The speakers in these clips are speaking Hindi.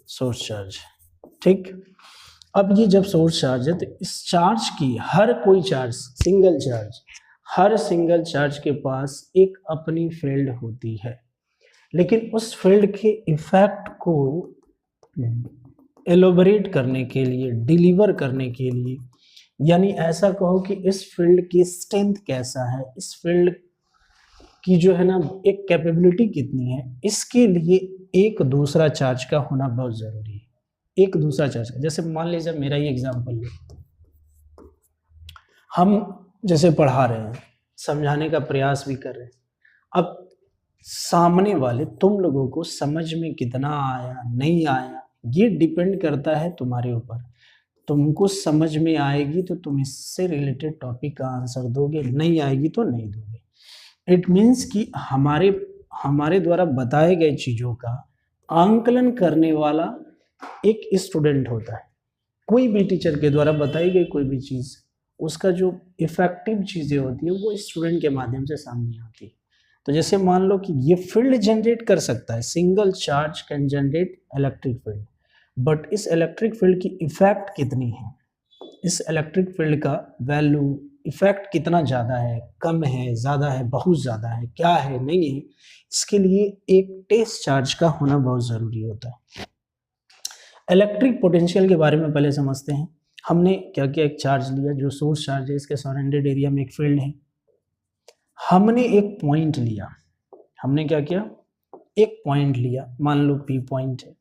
Source charge. ठीक, अब ये जब सोर्स चार्ज है तो इस चार्ज की हर कोई चार्ज, हर सिंगल चार्ज के पास एक अपनी फील्ड होती है, लेकिन उस फील्ड के इफेक्ट को एलोबरेट करने के लिए, डिलीवर करने के लिए, यानी ऐसा कहो कि इस फील्ड की स्ट्रेंथ कैसा है, इस फील्ड की जो है ना एक कैपेबिलिटी कितनी है, इसके लिए एक दूसरा चार्ज का होना बहुत जरूरी है। एक दूसरा चार्ज का, जैसे मान लीजिए मेरा ही एग्जांपल लो, हम जैसे पढ़ा रहे हैं, समझाने का प्रयास भी कर रहे हैं, अब सामने वाले तुम लोगों को समझ में कितना आया नहीं आया ये डिपेंड करता है तुम्हारे ऊपर। तुमको समझ में आएगी तो तुम इससे रिलेटेड टॉपिक का आंसर दोगे, नहीं आएगी तो नहीं दोगे। इट मीन्स कि हमारे द्वारा बताए गए चीज़ों का आंकलन करने वाला एक स्टूडेंट होता है। कोई भी टीचर के द्वारा बताई गई कोई भी चीज़, उसका जो इफेक्टिव चीज़ें होती है वो स्टूडेंट के माध्यम से सामने आती है। तो जैसे मान लो कि ये फील्ड जनरेट कर सकता है, single charge can generate electric field, but इस इलेक्ट्रिक फील्ड की इफेक्ट कितनी है, इस इलेक्ट्रिक फील्ड का वैल्यू इफेक्ट कितना ज़्यादा है, कम है, ज़्यादा है, बहुत ज़्यादा है, क्या है, नहीं है, इसके लिए एक टेस्ट चार्ज का होना बहुत ज़रूरी होता है। इलेक्ट्रिक पोटेंशियल के बारे में पहले समझते हैं। हमने क्या किया, एक चार्ज लिया जो सोर्स चार्ज है, इसके सराउंडेड एरिया में एक फील्ड है, हमने एक पॉइंट लिया, हमने क्या किया, एक पॉइंट लिया, मान लो P पॉइंट है।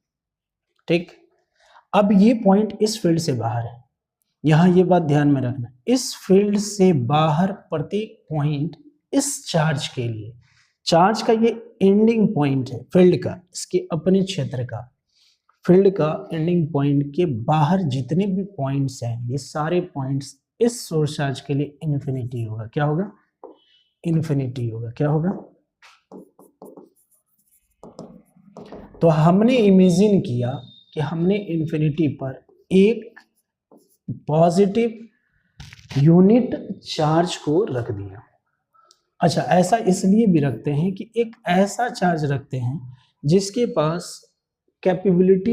ठीक, अब ये पॉइंट इस फील्ड से बाहर है, यहां ये बात ध्यान में रखना, इस फील्ड से बाहर प्रत्येक पॉइंट इस चार्ज के लिए, चार्ज का ये एंडिंग पॉइंट है फील्ड का, इसके अपने क्षेत्र का, फील्ड का एंडिंग पॉइंट के बाहर जितने भी पॉइंट्स हैं, ये सारे पॉइंट्स इस सोर्स चार्ज के लिए इन्फिनिटी होगा। क्या होगा, इन्फिनिटी होगा। क्या होगा, तो हमने इमेजिन किया कि हमने इन्फिनिटी पर एक पॉजिटिव यूनिट चार्ज को रख दिया। अच्छा, ऐसा इसलिए भी रखते हैं कि एक ऐसा चार्ज रखते हैं जिसके पास कैपेबिलिटी